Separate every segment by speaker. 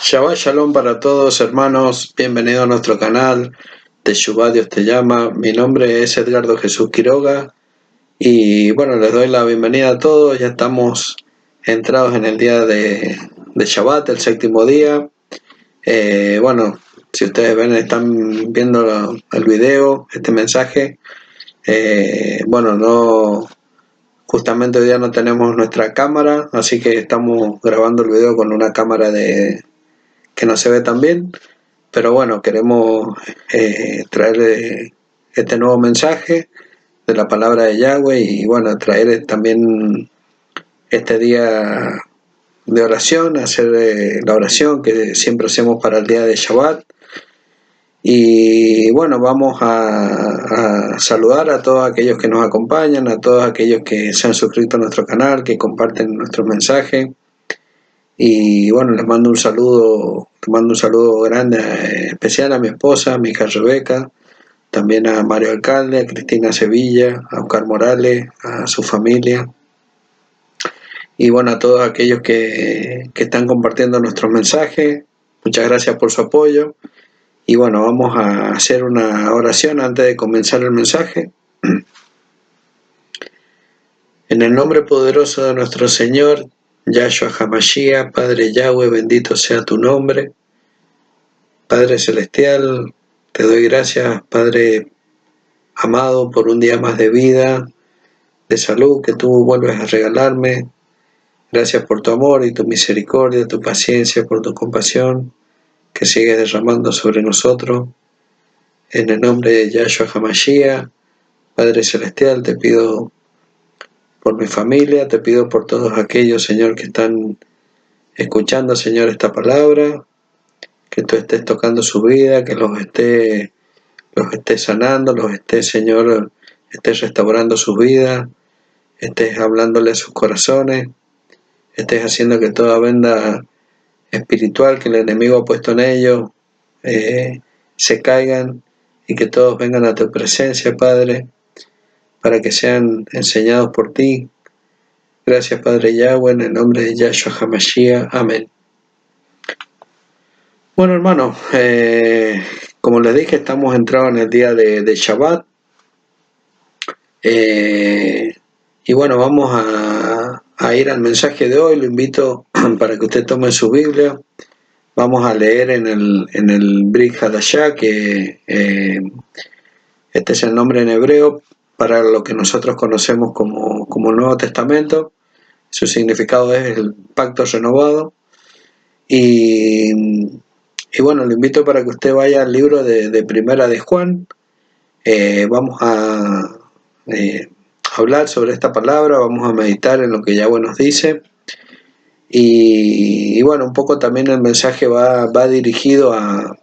Speaker 1: Shabbat Shalom para todos, hermanos. Bienvenidos a nuestro canal de Shubá Dios te llama. Mi nombre es Edgardo Jesús Quiroga y bueno, les doy la bienvenida a todos. Ya estamos entrados en el día de Shabbat, el séptimo día. Bueno, si ustedes ven, están viendo el video, este mensaje. Bueno, no, justamente hoy día no tenemos nuestra cámara, así que estamos grabando el video con una cámara que no se ve tan bien. Pero bueno, queremos traer este nuevo mensaje de la palabra de Yahweh y bueno, traer también este día de oración, hacer la oración que siempre hacemos para el día de Shabbat. Y bueno, vamos a saludar a todos aquellos que nos acompañan, a todos aquellos que se han suscrito a nuestro canal, que comparten nuestros mensajes. Y bueno, les mando un saludo grande, especial a mi esposa, a mi hija Rebeca, también a Mario Alcalde, a Cristina Sevilla, a Oscar Morales, a su familia. Y bueno, a todos aquellos que están compartiendo nuestros mensajes, muchas gracias por su apoyo. Y bueno, vamos a hacer una oración antes de comenzar el mensaje. En el nombre poderoso de nuestro Señor, Yahshua HaMashiach, Padre Yahweh, bendito sea tu nombre. Padre Celestial, te doy gracias, Padre amado, por un día más de vida, de salud que tú vuelves a regalarme. Gracias por tu amor y tu misericordia, tu paciencia, por tu compasión que sigues derramando sobre nosotros. En el nombre de Yahshua HaMashiach, Padre Celestial, te pido por mi familia, te pido por todos aquellos, Señor, que están escuchando, Señor, esta palabra, que tú estés tocando su vida, que los estés sanando, los estés, Señor, estés restaurando sus vidas, estés hablándole a sus corazones, estés haciendo que toda venda espiritual que el enemigo ha puesto en ellos se caigan y que todos vengan a tu presencia, Padre, para que sean enseñados por ti. Gracias, Padre Yahweh, en el nombre de Yahshua HaMashiach. Amén. Bueno, hermanos, como les dije, estamos entrados en el día de Shabbat. Y bueno, vamos a ir al mensaje de hoy. Lo invito para que usted tome su Biblia. Vamos a leer en el Brit Hadashah, que este es el nombre en hebreo para lo que nosotros conocemos como Nuevo Testamento. Su significado es el pacto renovado. Y bueno, lo invito para que usted vaya al libro de Primera de Juan. Vamos a hablar sobre esta palabra, vamos a meditar en lo que Yahweh nos dice. Y bueno, un poco también el mensaje va dirigido a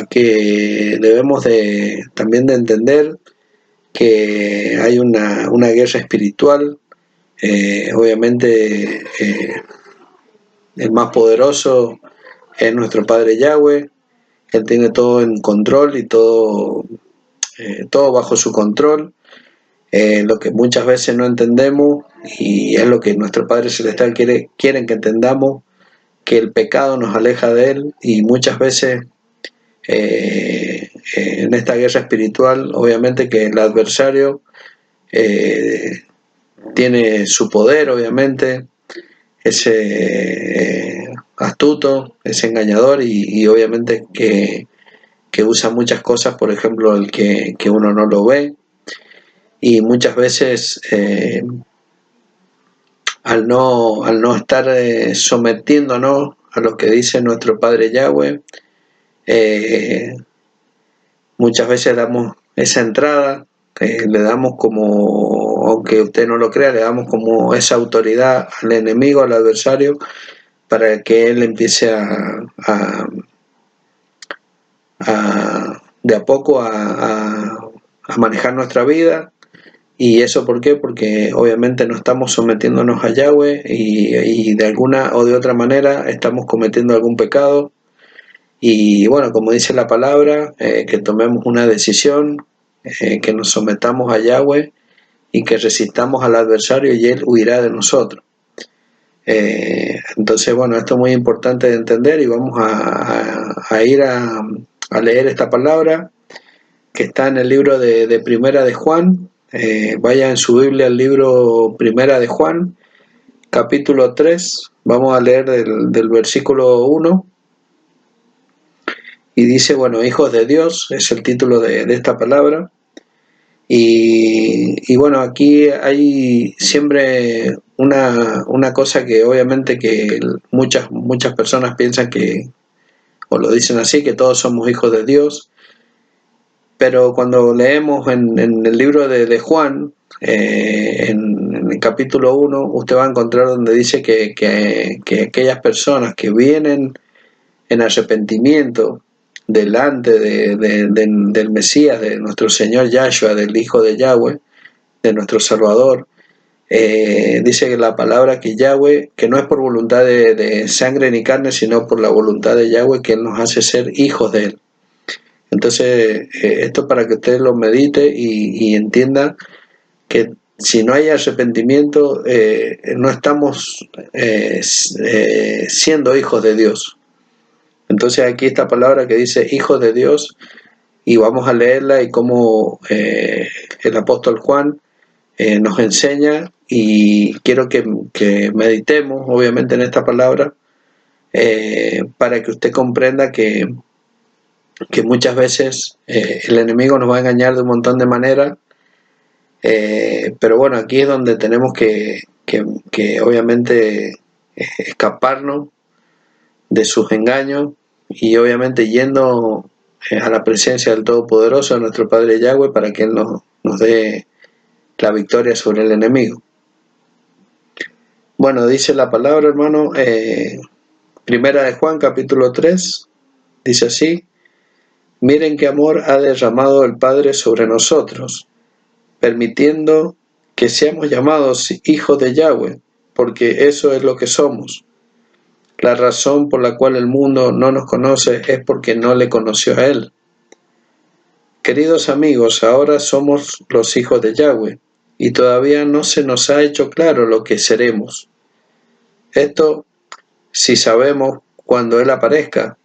Speaker 1: que debemos también de entender que hay una guerra espiritual. Obviamente el más poderoso es nuestro Padre Yahweh. Él tiene todo en control y todo bajo su control. Lo que muchas veces no entendemos, y es lo que nuestro Padre Celestial quieren que entendamos, que el pecado nos aleja de Él, y muchas veces en esta guerra espiritual, obviamente que el adversario tiene su poder, obviamente, es astuto, es engañador, y obviamente que usa muchas cosas, por ejemplo, el que uno no lo ve. Y muchas veces al no estar sometiéndonos a lo que dice nuestro Padre Yahweh, muchas veces damos esa entrada, le damos como, aunque usted no lo crea, le damos como esa autoridad al enemigo, al adversario, para que él empiece de a poco a manejar nuestra vida. ¿Y eso por qué? Porque obviamente no estamos sometiéndonos a Yahweh y de alguna o de otra manera estamos cometiendo algún pecado. Y bueno, como dice la palabra, que tomemos una decisión, que nos sometamos a Yahweh y que resistamos al adversario y él huirá de nosotros. Entonces, bueno, esto es muy importante de entender y vamos a ir a leer esta palabra que está en el libro de Primera de Juan. Vaya en su Biblia al libro Primera de Juan, capítulo 3. Vamos a leer del versículo 1. Y dice, bueno, hijos de Dios, es el título de esta palabra. Y bueno, aquí hay siempre una cosa que obviamente que muchas personas piensan que, o lo dicen así, que todos somos hijos de Dios, pero cuando leemos en el libro de Juan, en el capítulo 1, usted va a encontrar donde dice que aquellas personas que vienen en arrepentimiento delante del Mesías, de nuestro Señor Yahshua, del Hijo de Yahweh, de nuestro Salvador, dice que la palabra que Yahweh, que no es por voluntad de sangre ni carne, sino por la voluntad de Yahweh, que Él nos hace ser hijos de Él. Entonces, esto para que usted lo medite y entienda que si no hay arrepentimiento, no estamos siendo hijos de Dios. Entonces aquí esta palabra que dice hijos de Dios, y vamos a leerla y cómo el apóstol Juan nos enseña, y quiero que meditemos obviamente en esta palabra, para que usted comprenda que muchas veces el enemigo nos va a engañar de un montón de maneras, pero bueno, aquí es donde tenemos que obviamente escaparnos de sus engaños, y obviamente yendo a la presencia del Todopoderoso, de nuestro Padre Yahweh, para que Él nos dé la victoria sobre el enemigo. Bueno, dice la palabra, hermano, Primera de Juan, capítulo 3, dice así: miren qué amor ha derramado el Padre sobre nosotros, permitiendo que seamos llamados hijos de Yahweh, porque eso es lo que somos. La razón por la cual el mundo no nos conoce es porque no le conoció a Él. Queridos amigos, ahora somos los hijos de Yahweh, y todavía no se nos ha hecho claro lo que seremos. Esto, si sabemos cuando Él aparezca,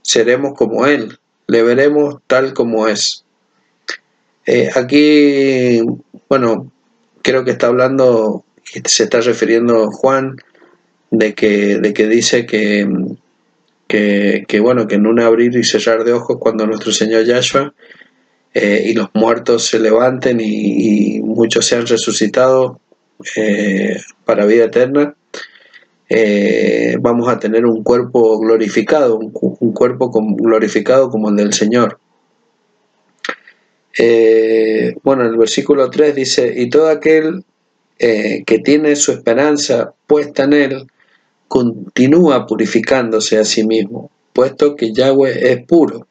Speaker 1: seremos como Él, le veremos tal como es. Aquí, bueno, creo que está hablando, se está refiriendo Juan, de que dice que bueno, que en un abrir y cerrar de ojos, cuando nuestro Señor Yahshua y los muertos se levanten y muchos sean resucitados para vida eterna, vamos a tener un cuerpo glorificado, un cuerpo glorificado como el del Señor. Bueno, en el versículo 3 dice, y todo aquel que tiene su esperanza puesta en Él, continúa purificándose a sí mismo, puesto que Yahweh es puro.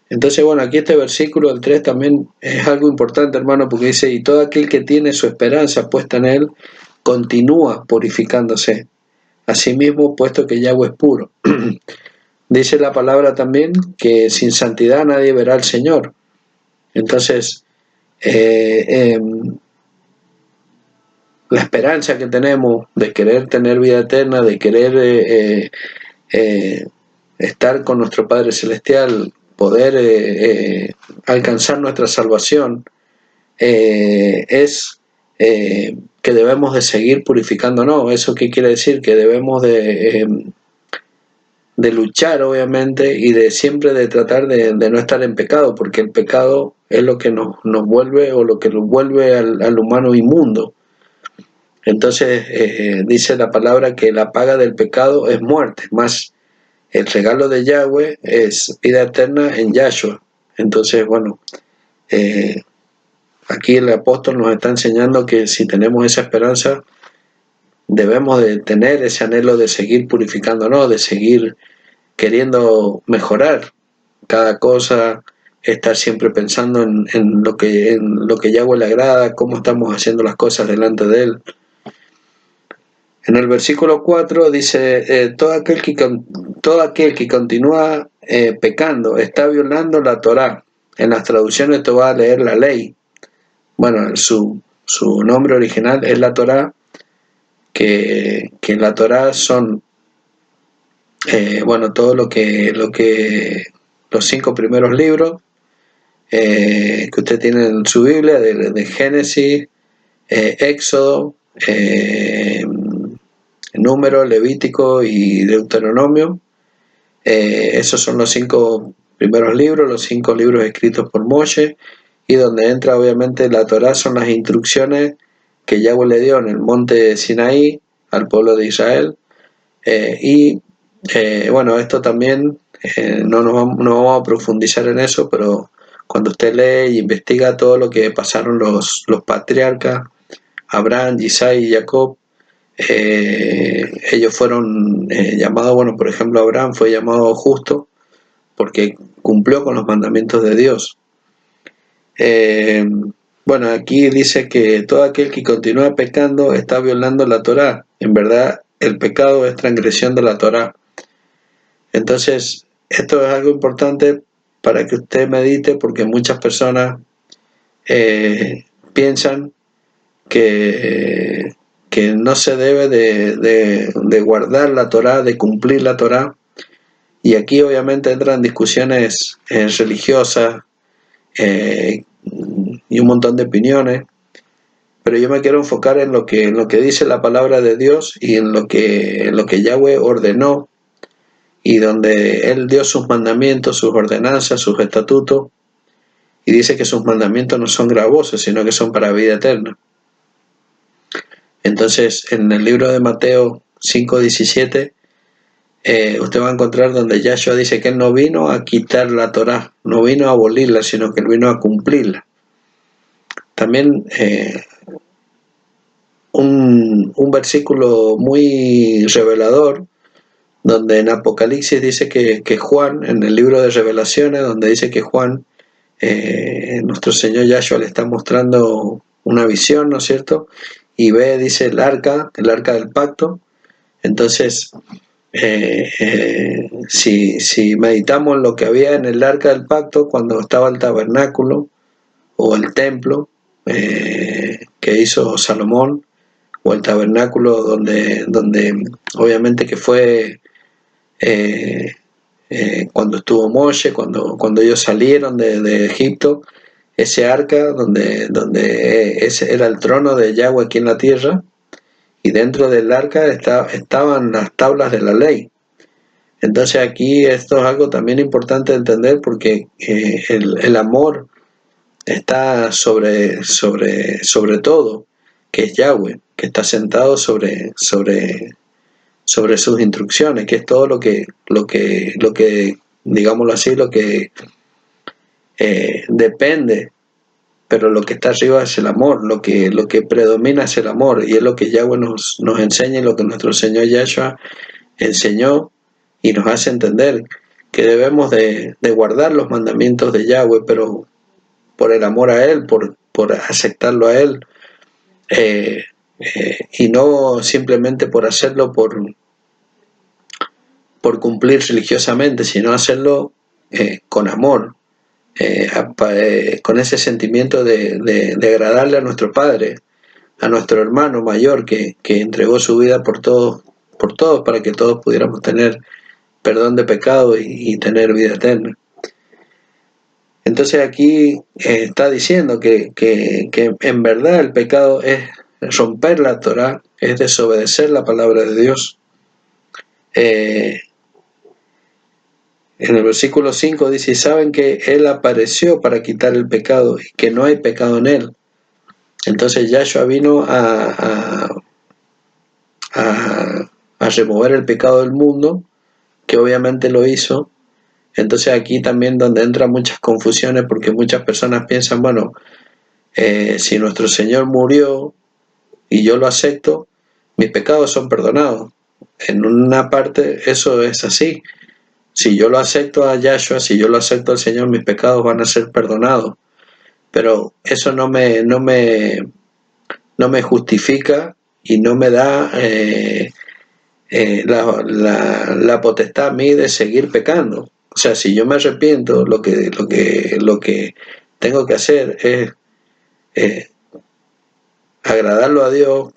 Speaker 1: Entonces, bueno, aquí este versículo, el 3, también es algo importante, hermano, porque dice, y todo aquel que tiene su esperanza puesta en Él, continúa purificándose a sí mismo, puesto que Yahweh es puro. Dice la palabra también que sin santidad nadie verá al Señor. Entonces, la esperanza que tenemos de querer tener vida eterna, de querer estar con nuestro Padre Celestial, poder alcanzar nuestra salvación, es que debemos de seguir purificándonos. ¿Eso qué quiere decir? Que debemos de luchar, obviamente, y de siempre de tratar de no estar en pecado, porque el pecado es lo que nos vuelve, o lo que nos vuelve al humano inmundo. Entonces dice la palabra que la paga del pecado es muerte, más el regalo de Yahweh es vida eterna en Yahshua. Entonces, bueno, aquí el apóstol nos está enseñando que si tenemos esa esperanza, debemos de tener ese anhelo de seguir purificándonos, de seguir queriendo mejorar cada cosa, estar siempre pensando en lo que Yahweh le agrada, cómo estamos haciendo las cosas delante de Él. En el versículo 4 dice, todo aquel que continúa pecando está violando la Torá. En las traducciones te va a leer la ley. Bueno, su nombre original es la Torá, que en la Torá son, todo los 5 primeros libros que usted tiene en su Biblia, de Génesis, Éxodo, Número, Levítico y Deuteronomio. Esos son los 5 primeros libros, los 5 libros escritos por Moshe, y donde entra obviamente la Torá son las instrucciones que Yahweh le dio en el monte Sinaí al pueblo de Israel. Esto también no vamos a profundizar en eso, pero cuando usted lee y investiga todo lo que pasaron los patriarcas, Abraham, Isaac y Jacob, ellos fueron llamados, por ejemplo, Abraham fue llamado justo porque cumplió con los mandamientos de Dios. Aquí dice que todo aquel que continúa pecando está violando la Torá. En verdad, el pecado es transgresión de la Torá. Entonces, esto es algo importante para que usted medite, porque muchas personas piensan que no se debe de guardar la Torá, de cumplir la Torá. Y aquí obviamente entran discusiones religiosas y un montón de opiniones, pero yo me quiero enfocar en lo que dice la palabra de Dios y en lo que Yahweh ordenó, y donde Él dio sus mandamientos, sus ordenanzas, sus estatutos, y dice que sus mandamientos no son gravosos, sino que son para vida eterna. Entonces, en el libro de Mateo 5:17, usted va a encontrar donde Yahshua dice que Él no vino a quitar la Torá, no vino a abolirla, sino que Él vino a cumplirla. También un versículo muy revelador, donde en Apocalipsis dice que Juan, en el libro de Revelaciones, donde dice que Juan, nuestro Señor Yahshua le está mostrando una visión, ¿no es cierto? Y ve, dice, el arca del pacto. Entonces, si meditamos en lo que había en el arca del pacto cuando estaba el tabernáculo o el templo que hizo Salomón, o el tabernáculo donde obviamente que fue cuando estuvo Moshe, cuando ellos salieron de Egipto, ese arca donde ese era el trono de Yahweh aquí en la tierra, y dentro del arca estaban las tablas de la ley. Entonces aquí esto es algo también importante de entender, porque el amor está sobre todo, que es Yahweh, que está sentado sobre sus instrucciones, que es todo lo que digámoslo así, lo que depende, pero lo que está arriba es el amor, lo que predomina es el amor, y es lo que Yahweh nos enseña, y lo que nuestro Señor Yahshua enseñó y nos hace entender, que debemos de guardar los mandamientos de Yahweh, pero por el amor a Él, por aceptarlo a Él, y no simplemente por hacerlo por cumplir religiosamente, sino hacerlo con amor, con ese sentimiento de agradarle a nuestro Padre, a nuestro hermano mayor que entregó su vida por todos, para que todos pudiéramos tener perdón de pecado y tener vida eterna. Entonces aquí está diciendo que en verdad el pecado es romper la Torá, es desobedecer la palabra de Dios. En el versículo 5 dice: saben que Él apareció para quitar el pecado y que no hay pecado en Él. Entonces Yahshua vino a remover el pecado del mundo, que obviamente lo hizo. Entonces aquí también donde entran muchas confusiones, porque muchas personas piensan, si nuestro Señor murió y yo lo acepto, mis pecados son perdonados. En una parte eso es así. Si yo lo acepto a Yahshua, si yo lo acepto al Señor, mis pecados van a ser perdonados. Pero eso no me justifica y no me da la potestad a mí de seguir pecando. O sea, si yo me arrepiento, lo que tengo que hacer es agradarlo a Dios,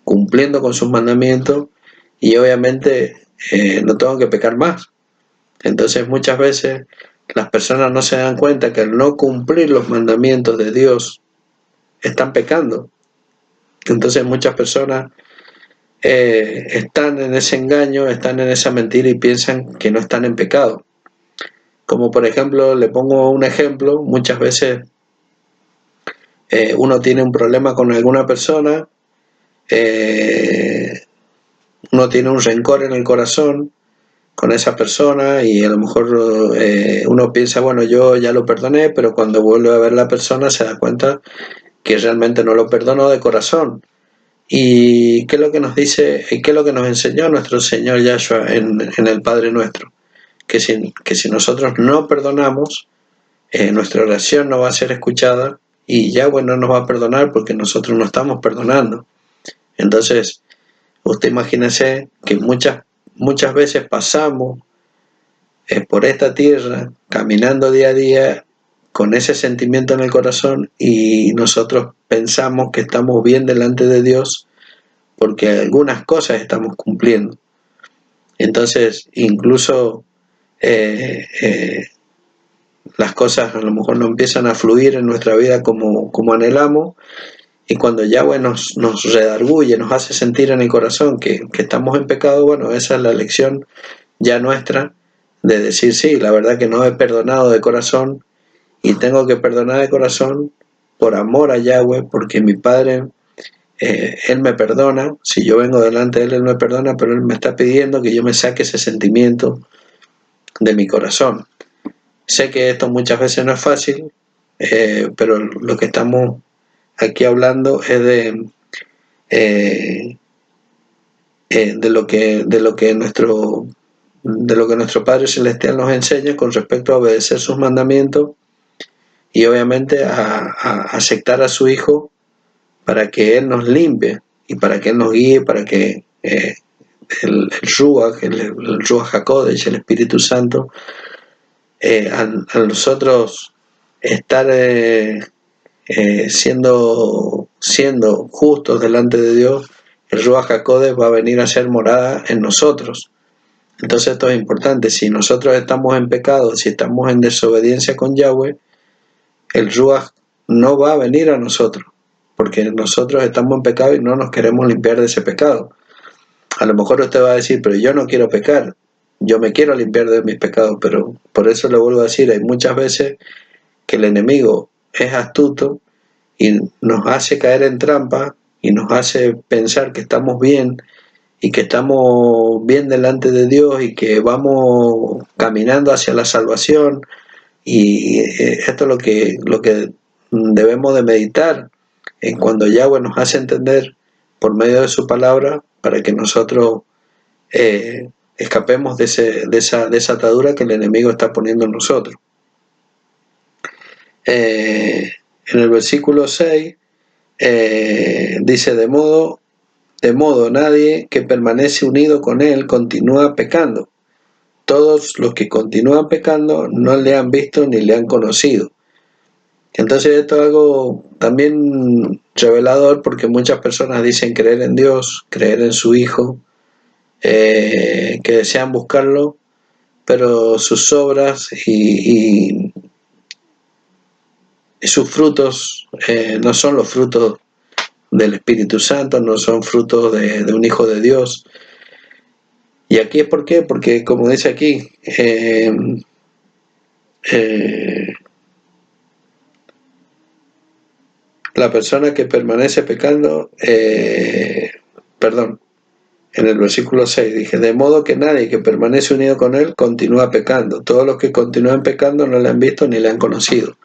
Speaker 1: cumpliendo con sus mandamientos, y obviamente no tengo que pecar más. Entonces muchas veces las personas no se dan cuenta que al no cumplir los mandamientos de Dios están pecando. Entonces muchas personas están en ese engaño, están en esa mentira y piensan que no están en pecado. Como por ejemplo, le pongo un ejemplo, muchas veces uno tiene un problema con alguna persona, uno tiene un rencor en el corazón con esa persona y a lo mejor uno piensa, bueno, yo ya lo perdoné, pero cuando vuelve a ver la persona se da cuenta que realmente no lo perdonó de corazón. ¿Y qué es lo que nos dice, y qué es lo que nos enseñó nuestro Señor Yahshua en el Padre Nuestro? Que si nosotros no perdonamos, nuestra oración no va a ser escuchada y Yahweh no nos va a perdonar porque nosotros no estamos perdonando. Entonces, usted imagínese que muchas veces pasamos por esta tierra, caminando día a día, con ese sentimiento en el corazón, y nosotros pensamos que estamos bien delante de Dios porque algunas cosas estamos cumpliendo. Entonces, incluso las cosas a lo mejor no empiezan a fluir en nuestra vida como anhelamos, y cuando Yahweh nos redarguye, nos hace sentir en el corazón que estamos en pecado, bueno, esa es la lección ya nuestra, de decir, sí, la verdad que no he perdonado de corazón, y tengo que perdonar de corazón por amor a Yahweh, porque mi Padre, Él me perdona, si yo vengo delante de Él me perdona, pero Él me está pidiendo que yo me saque ese sentimiento de mi corazón. Sé que esto muchas veces no es fácil, pero lo que estamos aquí hablando es de lo que nuestro Padre Celestial nos enseña con respecto a obedecer sus mandamientos, y obviamente a aceptar a su Hijo para que Él nos limpie y para que Él nos guíe, para que el Ruach, el Ruach HaKodesh, el Espíritu Santo, a nosotros estar siendo justos delante de Dios, el Ruach HaKodesh va a venir a ser morada en nosotros. Entonces esto es importante. Si nosotros estamos en pecado, si estamos en desobediencia con Yahweh, el Ruach no va a venir a nosotros, porque nosotros estamos en pecado y no nos queremos limpiar de ese pecado. A lo mejor usted va a decir, pero yo no quiero pecar, yo me quiero limpiar de mis pecados, pero por eso le vuelvo a decir, hay muchas veces que el enemigo es astuto y nos hace caer en trampa y nos hace pensar que estamos bien y que estamos bien delante de Dios y que vamos caminando hacia la salvación, y esto es lo que debemos de meditar en cuando Yahweh nos hace entender por medio de su palabra, para que nosotros escapemos de esa atadura que el enemigo está poniendo en nosotros. En el versículo 6 dice, de modo nadie que permanece unido con él continúa pecando. Todos los que continúan pecando no le han visto ni le han conocido. Entonces esto es algo también revelador, porque muchas personas dicen creer en Dios, creer en su Hijo, que desean buscarlo, pero sus obras y sus frutos no son los frutos del Espíritu Santo, no son frutos de un Hijo de Dios. Y aquí es por qué, porque como dice aquí, la persona que permanece pecando, en el versículo 6 dije, de modo que nadie que permanece unido con él continúa pecando. Todos los que continúan pecando no le han visto ni le han conocido.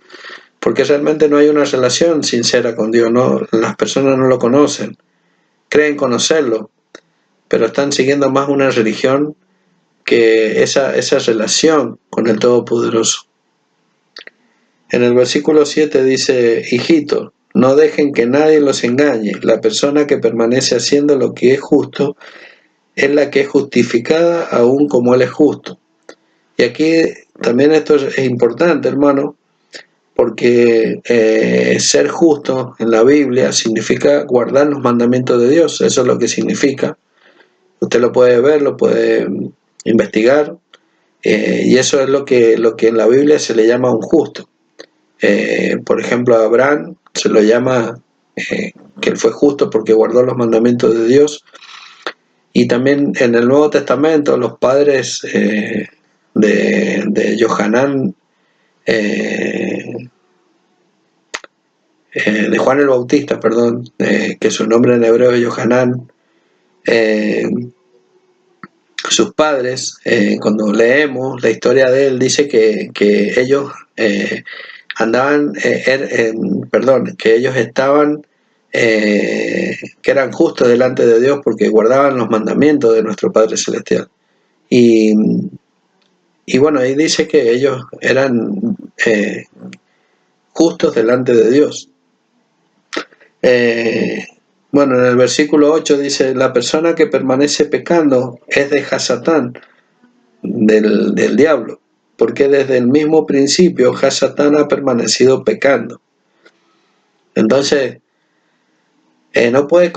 Speaker 1: Porque realmente no hay una relación sincera con Dios, ¿no? Las personas no lo conocen, creen conocerlo, pero están siguiendo más una religión que esa relación con el Todopoderoso. En el versículo 7 dice, hijito, no dejen que nadie los engañe. La persona que permanece haciendo lo que es justo es la que es justificada aún como Él es justo. Y aquí también esto es importante, hermano, porque ser justo en la Biblia significa guardar los mandamientos de Dios. Eso es lo que significa. Usted lo puede ver, lo puede investigar, y eso es lo que en la Biblia se le llama un justo. Por ejemplo, a Abraham se lo llama que él fue justo porque guardó los mandamientos de Dios. Y también en el Nuevo Testamento los padres de Johanán, de Juan el Bautista, perdón, que su nombre en hebreo es Johanán, sus padres, cuando leemos la historia de él, dice que ellos andaban, que ellos estaban, que eran justos delante de Dios porque guardaban los mandamientos de nuestro Padre Celestial. Y bueno, ahí dice que ellos eran justos delante de Dios. Bueno, en el versículo 8 dice, la persona que permanece pecando es de Hasatán, del diablo, porque desde el mismo principio Hasatán ha permanecido pecando. Entonces, no puede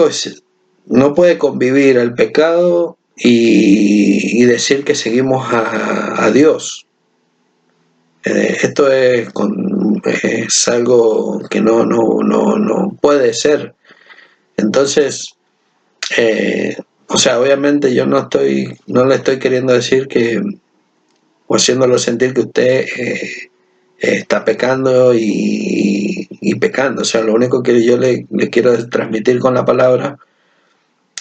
Speaker 1: convivir el pecado y decir que seguimos a Dios. Esto es algo que no puede ser. Entonces, obviamente yo no le estoy queriendo decir que, o haciéndolo sentir que usted está pecando y pecando. O sea, lo único que yo le quiero transmitir con la palabra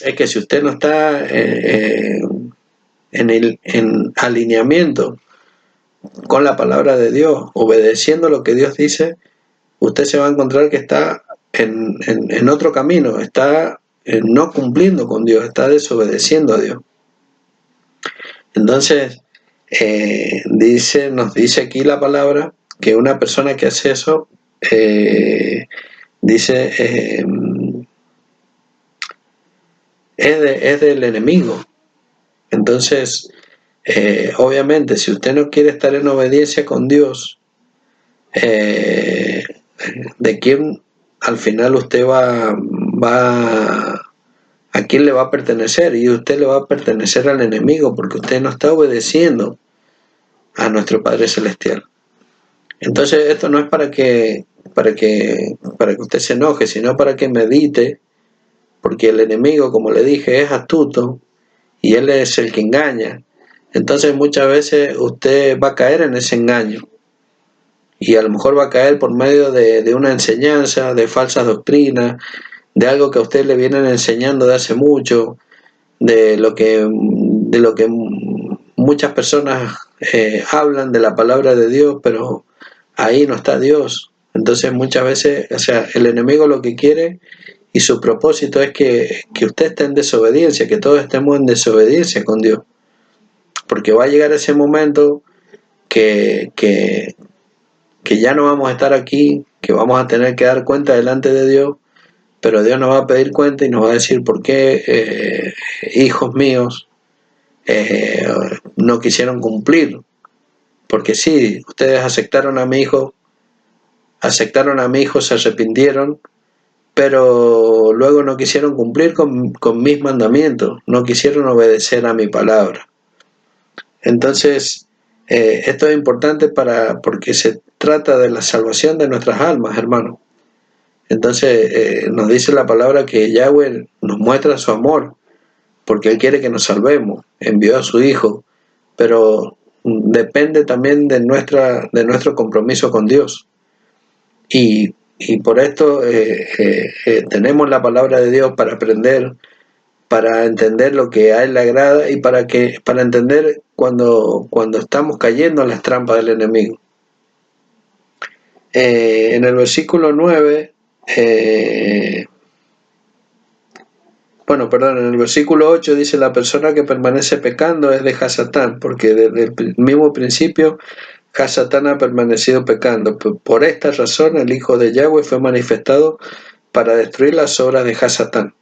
Speaker 1: es que si usted no está en alineamiento con la palabra de Dios, obedeciendo lo que Dios dice, usted se va a encontrar que está en otro camino, está no cumpliendo con Dios, está desobedeciendo a Dios. Entonces, nos dice aquí la palabra que una persona que hace eso, dice, es del enemigo. Entonces, obviamente, si usted no quiere estar en obediencia con Dios, ¿de quién al final usted a quién le va a pertenecer? Y usted le va a pertenecer al enemigo porque usted no está obedeciendo a nuestro Padre Celestial. Entonces esto no es para que usted se enoje, sino para que medite, porque el enemigo, como le dije, es astuto y él es el que engaña. Entonces muchas veces usted va a caer en ese engaño y a lo mejor va a caer por medio de una enseñanza, de falsas doctrinas, de algo que a usted le vienen enseñando de hace mucho, de lo que muchas personas hablan de la palabra de Dios, pero ahí no está Dios. Entonces muchas veces, el enemigo lo que quiere y su propósito es que usted esté en desobediencia, que todos estemos en desobediencia con Dios, porque va a llegar ese momento que ya no vamos a estar aquí, que vamos a tener que dar cuenta delante de Dios, pero Dios nos va a pedir cuenta y nos va a decir por qué, hijos míos, no quisieron cumplir. Porque sí, ustedes aceptaron a mi hijo, se arrepintieron, pero luego no quisieron cumplir con mis mandamientos, no quisieron obedecer a mi palabra. Entonces, esto es importante porque se trata de la salvación de nuestras almas, hermano. Entonces, nos dice la palabra que Yahweh nos muestra su amor, porque Él quiere que nos salvemos, envió a su Hijo, pero depende también de nuestro compromiso con Dios. Y por esto tenemos la palabra de Dios para aprender, para entender lo que a Él le agrada y para entender cuando estamos cayendo en las trampas del enemigo. En el versículo 9, en el versículo 8 dice, la persona que permanece pecando es de Hasatán, porque desde el mismo principio Hasatán ha permanecido pecando. Por esta razón el Hijo de Yahweh fue manifestado para destruir las obras de Hasatán.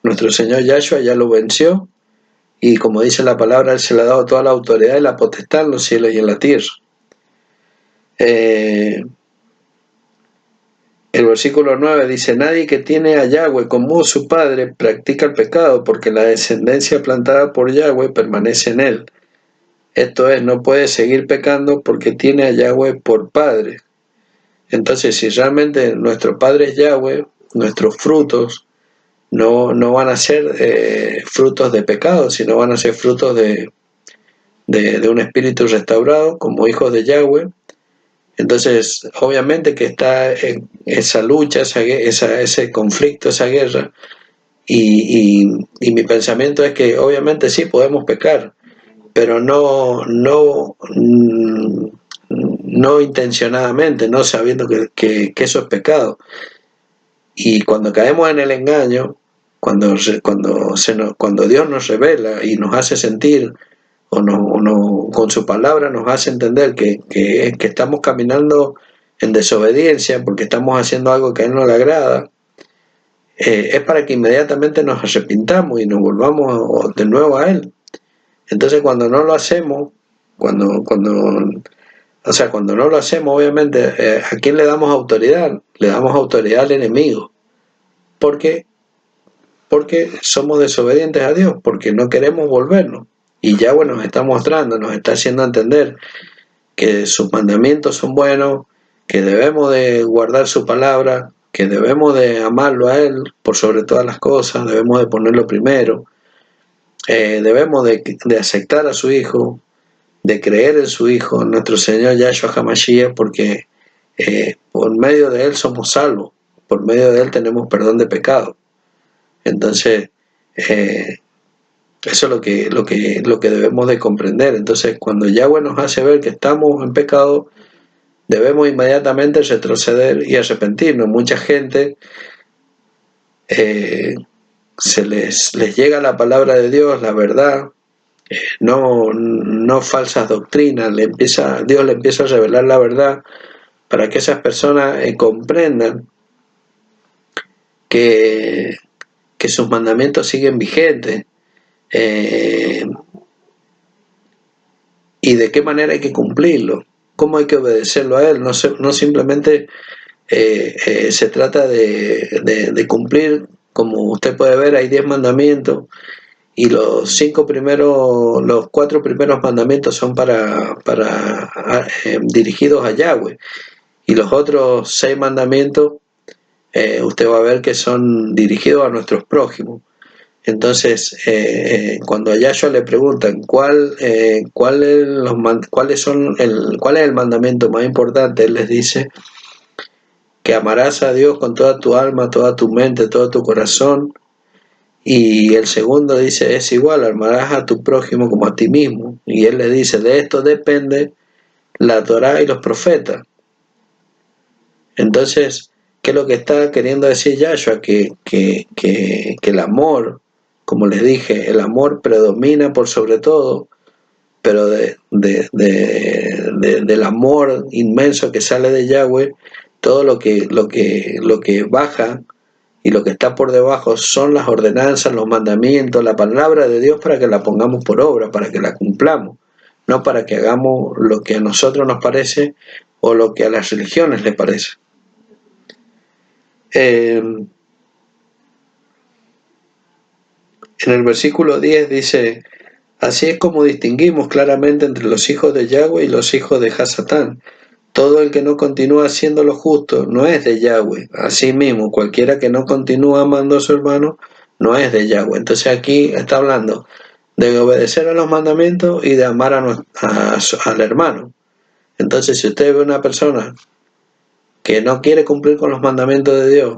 Speaker 1: Nuestro Señor Yahshua ya lo venció, y como dice la palabra, Él se le ha dado toda la autoridad y la potestad en los cielos y en la tierra. El versículo 9 dice: nadie que tiene a Yahweh como su padre practica el pecado, porque la descendencia plantada por Yahweh permanece en él. Esto es, no puede seguir pecando porque tiene a Yahweh por padre. Entonces, si realmente nuestro padre es Yahweh, nuestros frutos no van a ser frutos de pecado, sino van a ser frutos de un espíritu restaurado como hijos de Yahweh. Entonces, obviamente que está en esa lucha, ese conflicto, esa guerra, y mi pensamiento es que obviamente sí podemos pecar, pero no intencionadamente, no sabiendo que eso es pecado. Y cuando caemos en el engaño, cuando Dios nos revela y nos hace sentir, con su palabra nos hace entender que estamos caminando en desobediencia porque estamos haciendo algo que a Él no le agrada, es para que inmediatamente nos arrepintamos y nos volvamos de nuevo a Él. Entonces cuando no lo hacemos, cuando no lo hacemos, obviamente, ¿a quién le damos autoridad? Le damos autoridad al enemigo. ¿Por qué? Porque somos desobedientes a Dios, porque no queremos volvernos. Y Yahweh nos está mostrando, nos está haciendo entender que sus mandamientos son buenos, que debemos de guardar su palabra, que debemos de amarlo a Él por sobre todas las cosas, debemos de ponerlo primero, debemos de aceptar a su Hijo, de creer en su Hijo, nuestro Señor Yahshua HaMashiach, porque por medio de Él somos salvos, por medio de Él tenemos perdón de pecado. Entonces, eso es lo que debemos de comprender. Entonces, cuando Yahweh nos hace ver que estamos en pecado, debemos inmediatamente retroceder y arrepentirnos. Mucha gente se les llega la palabra de Dios, la verdad, no falsas doctrinas, Dios le empieza a revelar la verdad para que esas personas comprendan que sus mandamientos siguen vigentes, y de qué manera hay que cumplirlo, cómo hay que obedecerlo a Él. No simplemente se trata de cumplir, como usted puede ver, hay 10 mandamientos, y los 4 primeros mandamientos son dirigidos a Yahweh, y los otros 6 mandamientos usted va a ver que son dirigidos a nuestros prójimos. Entonces, cuando a Yahshua le preguntan cuál es el mandamiento más importante, él les dice que amarás a Dios con toda tu alma, toda tu mente, todo tu corazón. Y el segundo dice, es igual, amarás a tu prójimo como a ti mismo. Y él le dice, de esto depende la Torá y los profetas. Entonces, ¿qué es lo que está queriendo decir Yahshua? Que el amor, como les dije, el amor predomina por sobre todo, pero del amor inmenso que sale de Yahweh, todo lo que baja y lo que está por debajo son las ordenanzas, los mandamientos, la palabra de Dios, para que la pongamos por obra, para que la cumplamos, no para que hagamos lo que a nosotros nos parece o lo que a las religiones les parece. En el versículo 10 dice: así es como distinguimos claramente entre los hijos de Yahweh y los hijos de Hasatán. Todo el que no continúa haciendo lo justo no es de Yahweh. Asimismo, cualquiera que no continúa amando a su hermano no es de Yahweh. Entonces aquí está hablando de obedecer a los mandamientos y de amar al hermano. Entonces, si usted ve una persona que no quiere cumplir con los mandamientos de Dios,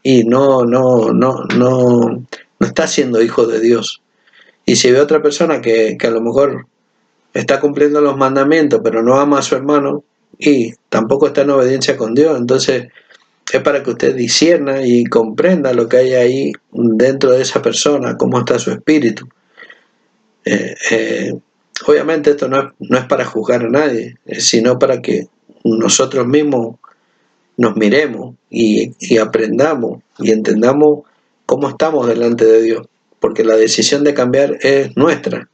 Speaker 1: y no está siendo hijo de Dios. Y si ve otra persona que a lo mejor está cumpliendo los mandamientos pero no ama a su hermano y tampoco está en obediencia con Dios, entonces es para que usted discierna y comprenda lo que hay ahí dentro de esa persona, cómo está su espíritu. Obviamente esto no es para juzgar a nadie, sino para que nosotros mismos nos miremos y aprendamos y entendamos cómo estamos delante de Dios, porque la decisión de cambiar es nuestra,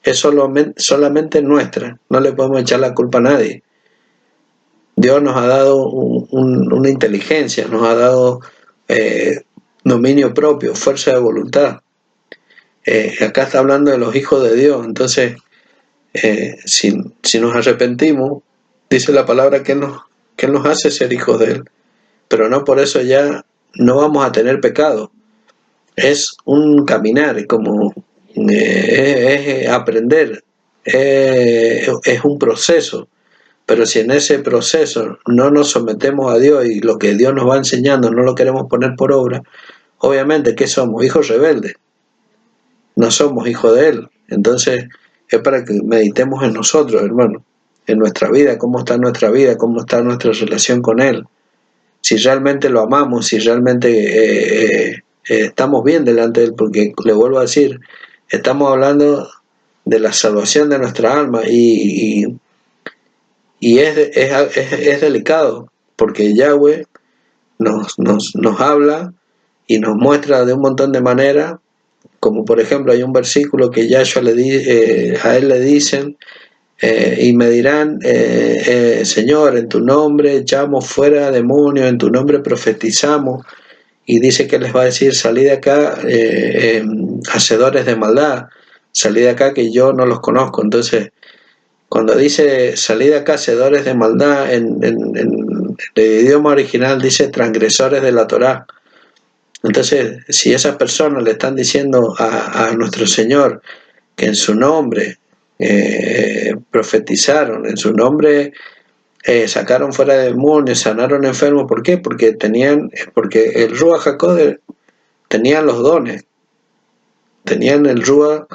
Speaker 1: es solamente nuestra, no le podemos echar la culpa a nadie. Dios nos ha dado una inteligencia, nos ha dado dominio propio, fuerza de voluntad. Acá está hablando de los hijos de Dios, entonces si nos arrepentimos, dice la palabra que Él nos hace ser hijos de Él, pero no por eso ya no vamos a tener pecado. Es un caminar, como es aprender, es un proceso. Pero si en ese proceso no nos sometemos a Dios y lo que Dios nos va enseñando no lo queremos poner por obra, obviamente, ¿qué somos? Hijos rebeldes. No somos hijos de Él. Entonces, es para que meditemos en nosotros, hermano, en nuestra vida, cómo está nuestra vida, cómo está nuestra relación con Él. Si realmente lo amamos, si realmente estamos bien delante de Él, porque le vuelvo a decir, estamos hablando de la salvación de nuestra alma y es delicado, porque Yahweh nos habla y nos muestra de un montón de maneras, como por ejemplo hay un versículo que Yahshua a él le dicen, y me dirán, Señor, en tu nombre echamos fuera demonios, en tu nombre profetizamos, y dice que les va a decir, salid de acá, hacedores de maldad, salid de acá que yo no los conozco. Entonces, cuando dice salid de acá, hacedores de maldad, en el idioma original dice transgresores de la Torá. Entonces, si esas personas le están diciendo a nuestro Señor que en su nombre profetizaron, en su nombre sacaron fuera demonios, sanaron enfermos, ¿por qué? Porque el Ruach HaKodesh tenían los dones, tenían el Ruach,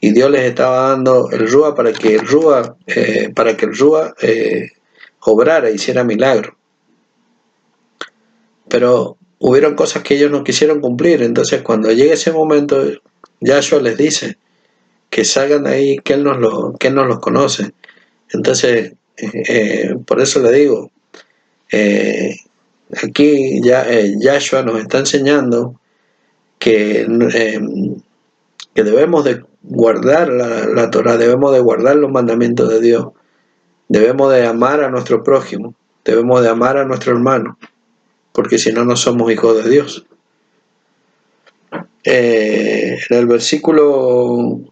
Speaker 1: y Dios les estaba dando el Ruach para que el Ruach obrara, hiciera milagros. Pero hubieron cosas que ellos no quisieron cumplir, entonces cuando llegue ese momento, Yahshua les dice que salgan de ahí, que Él nos los conoce. Entonces, por eso le digo, aquí Yahshua nos está enseñando que debemos de guardar la Torah, debemos de guardar los mandamientos de Dios, debemos de amar a nuestro prójimo, debemos de amar a nuestro hermano, porque si no, no somos hijos de Dios. En el versículo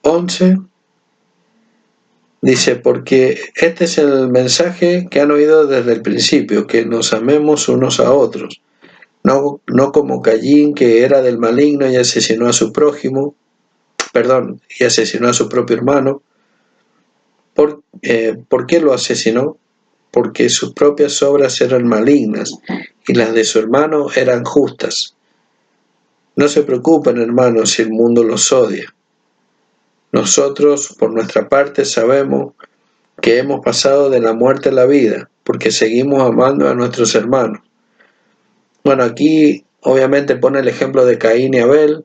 Speaker 1: 11 dice, porque este es el mensaje que han oído desde el principio, que nos amemos unos a otros, no como Caín, que era del maligno y asesinó a su prójimo, y asesinó a su propio hermano. ¿Por qué lo asesinó? Porque sus propias obras eran malignas y las de su hermano eran justas. No se preocupen, hermanos, si el mundo los odia. Nosotros, por nuestra parte, sabemos que hemos pasado de la muerte a la vida, porque seguimos amando a nuestros hermanos. Bueno, aquí obviamente pone el ejemplo de Caín y Abel.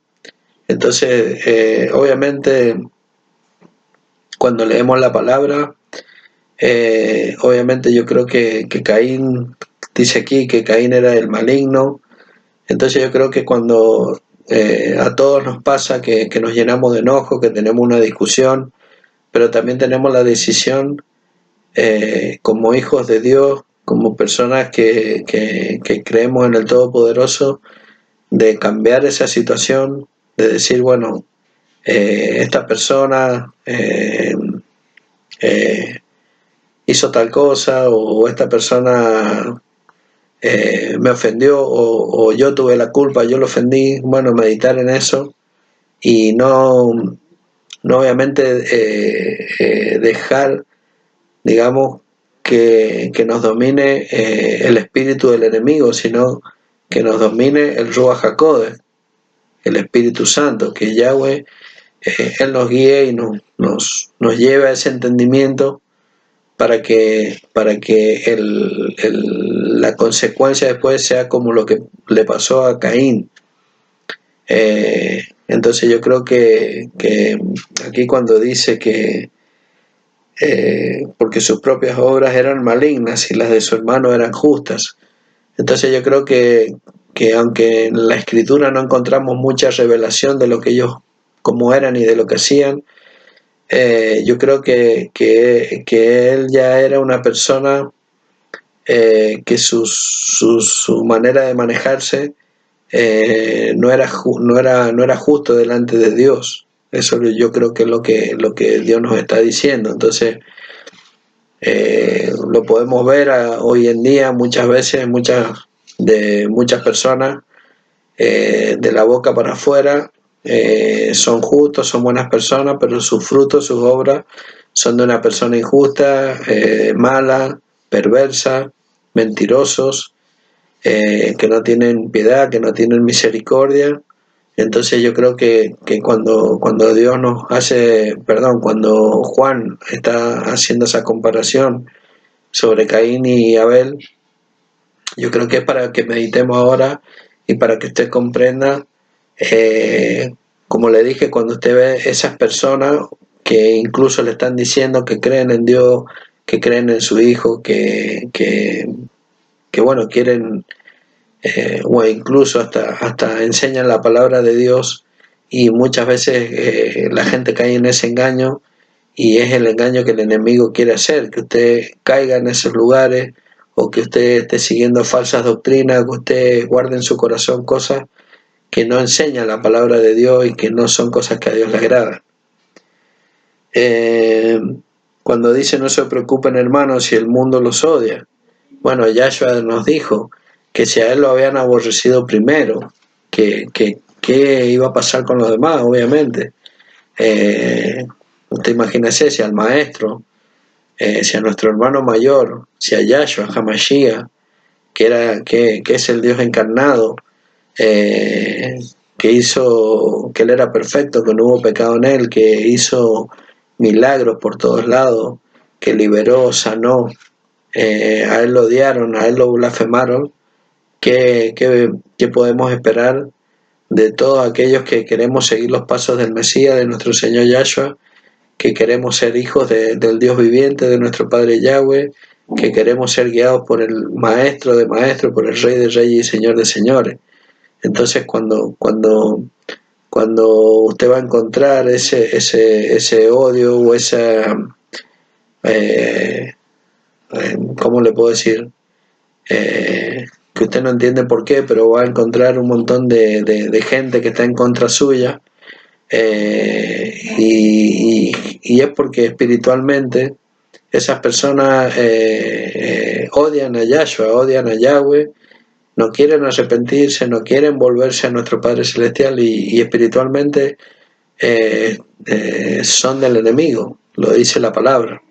Speaker 1: Entonces, obviamente, cuando leemos la palabra, obviamente yo creo que Caín, dice aquí que Caín era el maligno. Entonces yo creo que cuando a todos nos pasa que nos llenamos de enojo, que tenemos una discusión, pero también tenemos la decisión como hijos de Dios, como personas que creemos en el Todopoderoso, de cambiar esa situación, de decir, bueno, esta persona hizo tal cosa, o esta persona me ofendió, o yo tuve la culpa, yo lo ofendí. Bueno, meditar en eso y no obviamente dejar, digamos, que nos domine el espíritu del enemigo, sino que nos domine el Ruach HaKodesh, el Espíritu Santo, que Yahweh, Él nos guíe y nos lleve a ese entendimiento para que la consecuencia después sea como lo que le pasó a Caín. Entonces yo creo que aquí cuando dice que porque sus propias obras eran malignas y las de su hermano eran justas, entonces yo creo que aunque en la escritura no encontramos mucha revelación de lo que ellos, cómo eran y de lo que hacían, yo creo que él ya era una persona que su manera de manejarse no era justo delante de Dios. Eso yo creo que es lo que Dios nos está diciendo. Entonces, lo podemos ver hoy en día muchas veces, muchas personas de la boca para afuera son justos, son buenas personas, pero sus frutos, sus obras son de una persona injusta, mala, perversa, mentirosos, que no tienen piedad, que no tienen misericordia. Entonces yo creo que cuando Dios nos hace, perdón, cuando Juan está haciendo esa comparación sobre Caín y Abel, yo creo que es para que meditemos ahora y para que usted comprenda, como le dije, cuando usted ve esas personas que incluso le están diciendo que creen en Dios, que creen en su Hijo, que bueno, quieren, o incluso hasta enseñan la palabra de Dios, y muchas veces la gente cae en ese engaño, y es el engaño que el enemigo quiere hacer, que usted caiga en esos lugares, o que usted esté siguiendo falsas doctrinas, que usted guarde en su corazón cosas que no enseñan la palabra de Dios y que no son cosas que a Dios le agradan. Cuando dice no se preocupen hermanos si el mundo los odia, bueno, Yahshua nos dijo que si a él lo habían aborrecido primero, ¿qué iba a pasar con los demás? Obviamente. Usted imagínese si al maestro, si a nuestro hermano mayor, si a Yahshua, a Hamashiach, que es el Dios encarnado, que hizo, que él era perfecto, que no hubo pecado en él, que hizo milagros por todos lados, que liberó, sanó, a él lo odiaron, a él lo blasfemaron. ¿Qué podemos esperar de todos aquellos que queremos seguir los pasos del Mesías, de nuestro Señor Yahshua, que queremos ser hijos del Dios viviente, de nuestro Padre Yahweh, que queremos ser guiados por el Maestro de Maestros, por el Rey de Reyes y Señor de Señores? Entonces, cuando usted va a encontrar ese odio o esa, ¿cómo le puedo decir? Que usted no entiende por qué, pero va a encontrar un montón de gente que está en contra suya, y es porque espiritualmente esas personas odian a Yahshua, odian a Yahweh, no quieren arrepentirse, no quieren volverse a nuestro Padre Celestial, y espiritualmente son del enemigo, lo dice la palabra.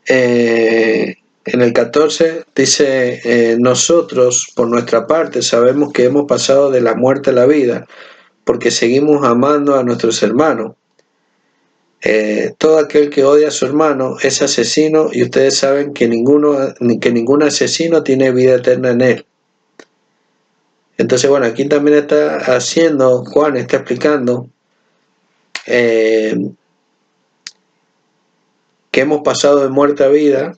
Speaker 1: En el 14 dice, nosotros por nuestra parte sabemos que hemos pasado de la muerte a la vida, porque seguimos amando a nuestros hermanos. Todo aquel que odia a su hermano es asesino, y ustedes saben que ningún asesino tiene vida eterna en él. Entonces, bueno, aquí también está haciendo, Juan está explicando que hemos pasado de muerte a vida,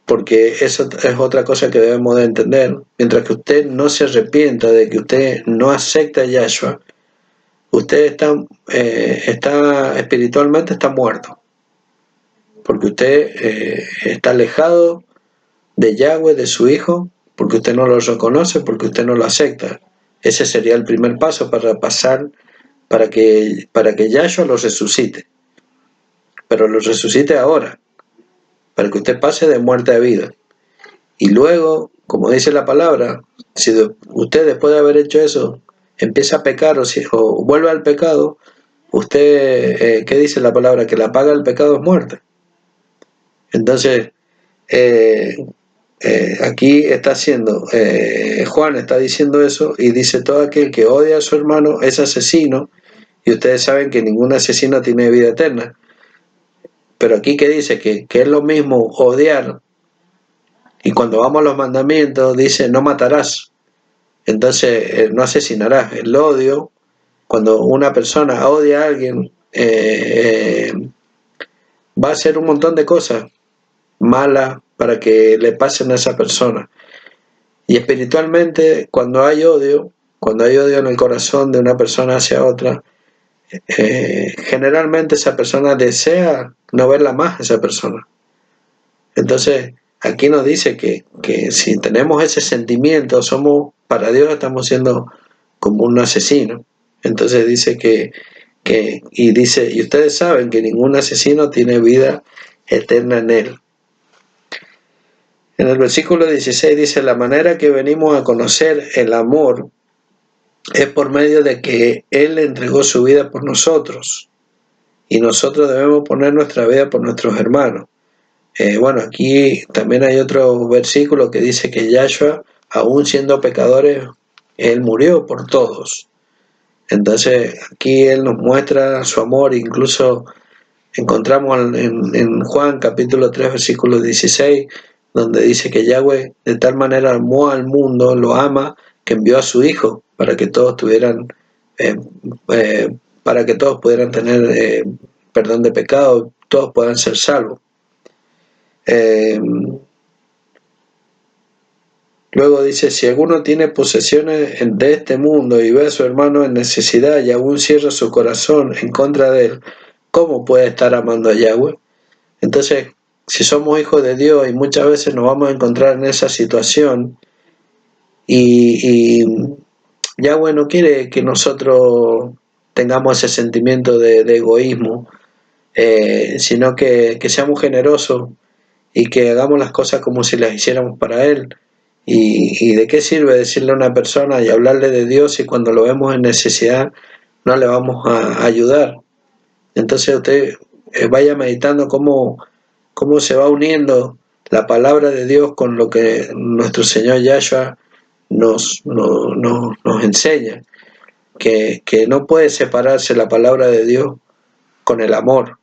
Speaker 1: porque eso es otra cosa que debemos de entender. Mientras que usted no se arrepienta de que usted no acepta a Yahshua, usted está espiritualmente está muerto, porque usted está alejado de Yahweh, de su Hijo, porque usted no lo reconoce, porque usted no lo acepta. Ese sería el primer paso para que Yahshua lo resucite, pero lo resucite ahora, para que usted pase de muerte a vida. Y luego, como dice la palabra, si usted después de haber hecho eso empieza a pecar o vuelve al pecado, usted, ¿qué dice la palabra? Que la paga del pecado es muerte. Entonces, aquí está haciendo, Juan está diciendo eso, y dice: todo aquel que odia a su hermano es asesino, y ustedes saben que ningún asesino tiene vida eterna. Pero aquí que dice que es lo mismo odiar, y cuando vamos a los mandamientos dice no matarás, entonces no asesinarás. El odio, cuando una persona odia a alguien, va a hacer un montón de cosas malas para que le pasen a esa persona. Y espiritualmente, cuando hay odio en el corazón de una persona hacia otra, generalmente esa persona desea no verla más, esa persona. Entonces, aquí nos dice que si tenemos ese sentimiento, somos, para Dios estamos siendo como un asesino. Entonces dice y ustedes saben que ningún asesino tiene vida eterna en él. En el versículo 16 dice, la manera que venimos a conocer el amor es por medio de que Él entregó su vida por nosotros, y nosotros debemos poner nuestra vida por nuestros hermanos. Bueno, aquí también hay otro versículo que dice que Yahshua, aún siendo pecadores, Él murió por todos. Entonces aquí Él nos muestra su amor. Incluso encontramos en Juan capítulo 3 versículo 16, donde dice que Yahweh de tal manera amó al mundo, lo ama, que envió a su Hijo para que todos tuvieran, para que todos pudieran tener perdón de pecado, todos puedan ser salvos. Luego dice, si alguno tiene posesiones de este mundo y ve a su hermano en necesidad y aún cierra su corazón en contra de él, ¿cómo puede estar amando a Yahweh? Entonces, si somos hijos de Dios y muchas veces nos vamos a encontrar en esa situación y Yahweh no quiere que nosotros tengamos ese sentimiento de egoísmo, sino que seamos generosos y que hagamos las cosas como si las hiciéramos para Él. ¿Y de qué sirve decirle a una persona y hablarle de Dios si cuando lo vemos en necesidad no le vamos a ayudar? Entonces usted vaya meditando cómo se va uniendo la palabra de Dios con lo que nuestro Señor Yahshua nos enseña, que no puede separarse la palabra de Dios con el amor.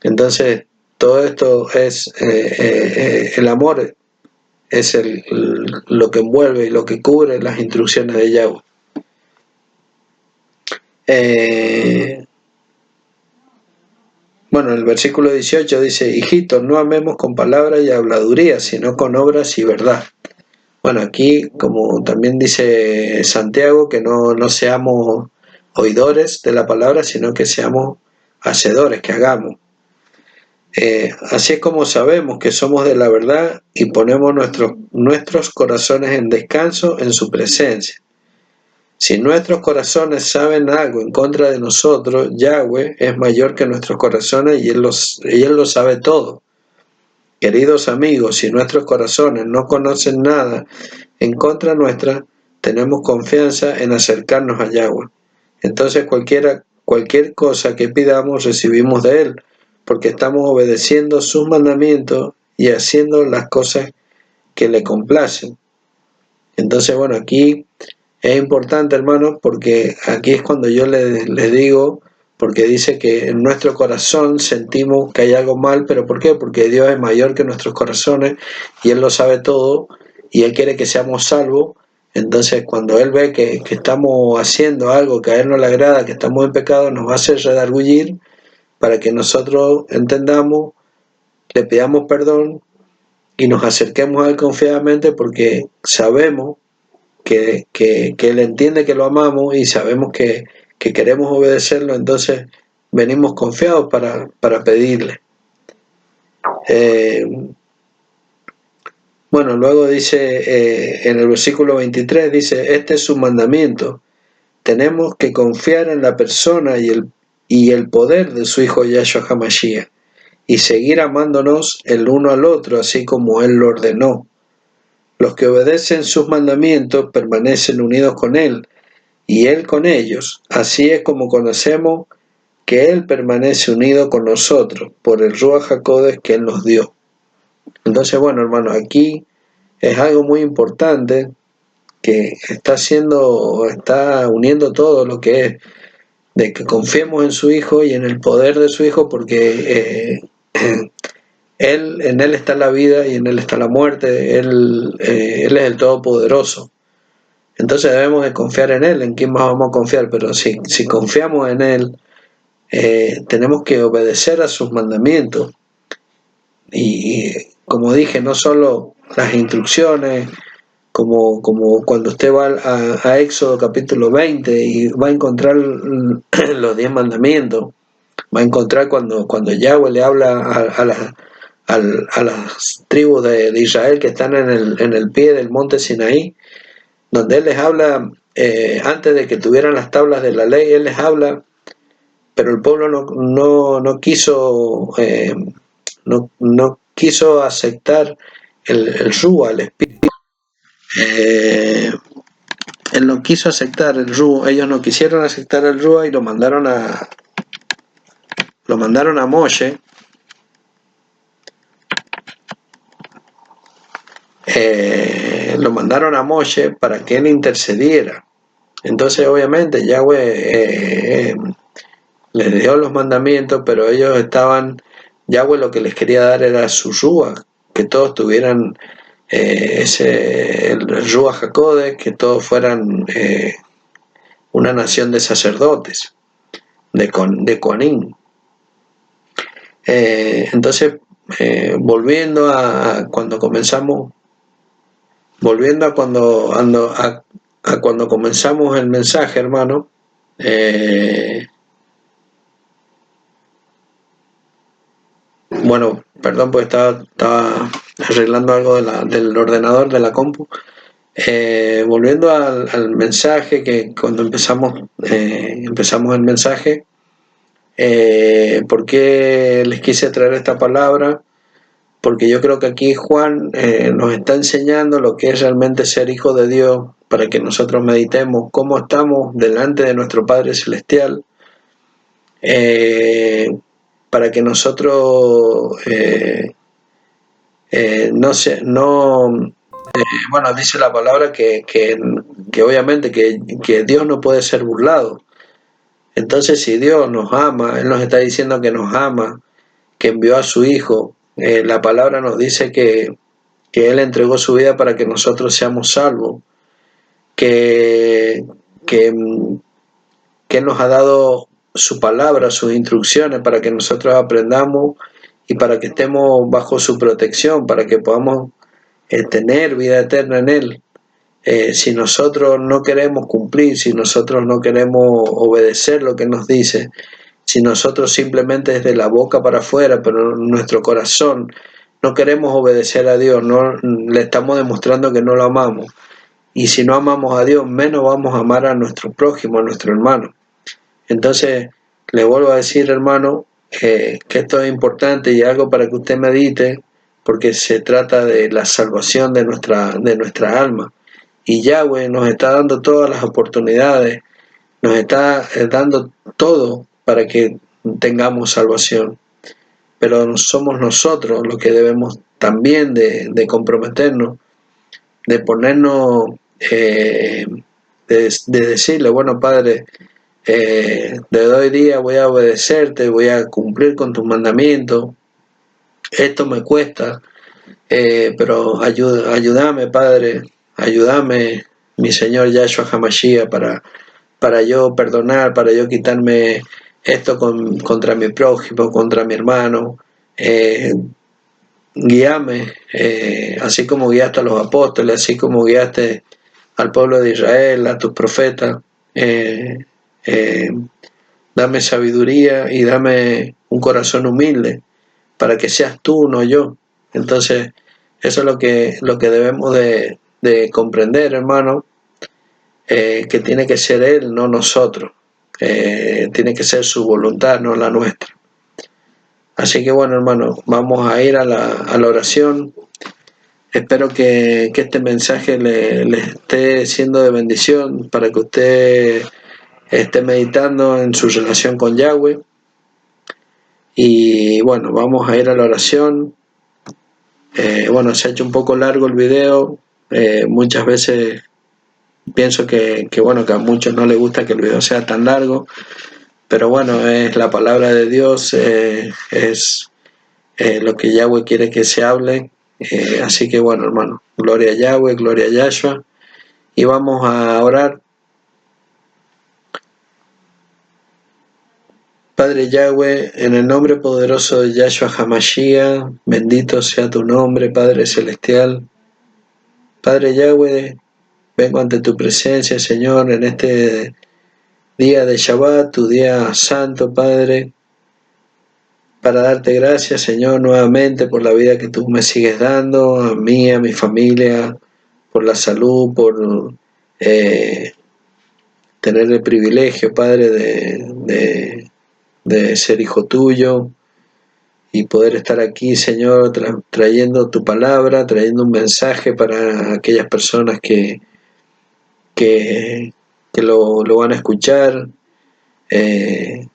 Speaker 1: Entonces todo esto es el amor es lo que envuelve y lo que cubre las instrucciones de Yahweh. Bueno, el versículo 18 dice, hijitos, no amemos con palabras y habladurías, sino con obras y verdad. Bueno, aquí, como también dice Santiago, que no seamos oidores de la palabra, sino que seamos hacedores, que hagamos. Así es como sabemos que somos de la verdad y ponemos nuestros corazones en descanso en su presencia. Si nuestros corazones saben algo en contra de nosotros, Yahweh es mayor que nuestros corazones y Él lo sabe todo. Queridos amigos, si nuestros corazones no conocen nada en contra nuestra, tenemos confianza en acercarnos a Yahweh. Entonces cualquier cosa que pidamos recibimos de Él, porque estamos obedeciendo sus mandamientos y haciendo las cosas que le complacen. Entonces, bueno, aquí es importante, hermanos, porque aquí es cuando yo les digo, porque dice que en nuestro corazón sentimos que hay algo mal, pero ¿por qué? Porque Dios es mayor que nuestros corazones y Él lo sabe todo y Él quiere que seamos salvos. Entonces, cuando Él ve que estamos haciendo algo que a Él no le agrada, que estamos en pecado, nos va a hacer redargullir para que nosotros entendamos, le pidamos perdón y nos acerquemos a Él confiadamente porque sabemos que Él entiende que lo amamos y sabemos que queremos obedecerlo, entonces venimos confiados para pedirle. Bueno, luego dice en el versículo 23, dice, este es su mandamiento, tenemos que confiar en la persona y el poder de su Hijo Yahshua HaMashiach y seguir amándonos el uno al otro, así como Él lo ordenó. Los que obedecen sus mandamientos permanecen unidos con Él, y Él con ellos. Así es como conocemos que Él permanece unido con nosotros, por el Ruach HaKodesh que Él nos dio. Entonces, bueno, hermanos, aquí es algo muy importante que está uniendo todo lo que es de que confiemos en su Hijo y en el poder de su Hijo, porque en Él está la vida y en Él está la muerte. Él es el Todopoderoso. Entonces debemos de confiar en Él. ¿En quién más vamos a confiar? Pero si confiamos en Él, tenemos que obedecer a sus mandamientos. Y como dije, no solo las instrucciones, como cuando usted va a Éxodo capítulo 20 y va a encontrar los 10 mandamientos, va a encontrar cuando Yahweh le habla a las tribus de Israel que están en el pie del monte Sinaí, donde Él les habla, antes de que tuvieran las tablas de la ley, Él les habla, pero el pueblo no quiso, no quiso aceptar el Rúa, el Espíritu. Él no quiso aceptar el Rúa, ellos no quisieron aceptar el Rúa y lo mandaron a Moshe. Lo mandaron a Moshe para que él intercediera. Entonces obviamente Yahweh les dio los mandamientos, pero ellos Yahweh lo que les quería dar era su Ruach, que todos tuvieran el Ruach HaKodesh, que todos fueran una nación de sacerdotes, de Kohanim. Entonces, volviendo a cuando comenzamos, volviendo a cuando comenzamos el mensaje, hermano, bueno, perdón, pues estaba arreglando algo del ordenador, de la compu. Volviendo al mensaje, que cuando empezamos el mensaje, ¿por qué les quise traer esta palabra? Porque yo creo que aquí Juan nos está enseñando lo que es realmente ser hijo de Dios, para que nosotros meditemos cómo estamos delante de nuestro Padre Celestial, para que nosotros bueno, dice la palabra que obviamente que Dios no puede ser burlado. Entonces, si Dios nos ama, Él nos está diciendo que nos ama, que envió a su Hijo. La palabra nos dice que Él entregó su vida para que nosotros seamos salvos, que Él nos ha dado su palabra, sus instrucciones, para que nosotros aprendamos y para que estemos bajo su protección, para que podamos tener vida eterna en Él. Si nosotros no queremos cumplir, si nosotros no queremos obedecer lo que nos dice, si nosotros simplemente desde la boca para afuera, pero en nuestro corazón no queremos obedecer a Dios, no le estamos demostrando que no lo amamos. Y si no amamos a Dios, menos vamos a amar a nuestro prójimo, a nuestro hermano. Entonces, le vuelvo a decir, hermano, que esto es importante y algo para que usted medite, porque se trata de la salvación de nuestra alma. Y Yahweh nos está dando todas las oportunidades, nos está dando todo para que tengamos salvación. Pero somos nosotros los que debemos también de comprometernos, de ponernos, de decirle, bueno, Padre, te doy día, voy a obedecerte, voy a cumplir con tus mandamientos. Esto me cuesta, pero ayúdame, Padre, ayúdame, mi Señor Yahshua HaMashiach, para yo perdonar, para yo quitarme esto contra mi prójimo, contra mi hermano. Guíame, así como guiaste a los apóstoles, así como guiaste al pueblo de Israel, a tus profetas. Dame sabiduría y dame un corazón humilde para que seas tú, no yo. Entonces, eso es lo que debemos de comprender, hermano, que tiene que ser Él, no nosotros. Tiene que ser su voluntad, no la nuestra. Así que bueno, hermano, vamos a ir a la oración. Espero que este mensaje le esté siendo de bendición para que usted esté meditando en su relación con Yahweh. Y bueno, vamos a ir a la oración. Bueno, se ha hecho un poco largo el video. Muchas veces pienso que bueno, que a muchos no les gusta que el video sea tan largo, pero bueno, es la palabra de Dios, es lo que Yahweh quiere que se hable. Así que bueno, hermano, gloria a Yahweh, gloria a Yahshua, y vamos a orar. Padre Yahweh, en el nombre poderoso de Yahshua HaMashiach, bendito sea tu nombre, Padre Celestial. Padre Yahweh, vengo ante tu presencia, Señor, en este día de Shabbat, tu día santo, Padre, para darte gracias, Señor, nuevamente por la vida que tú me sigues dando, a mí, a mi familia, por la salud, por tener el privilegio, Padre, de ser hijo tuyo y poder estar aquí, Señor, trayendo tu palabra, trayendo un mensaje para aquellas personas que lo van a escuchar. Te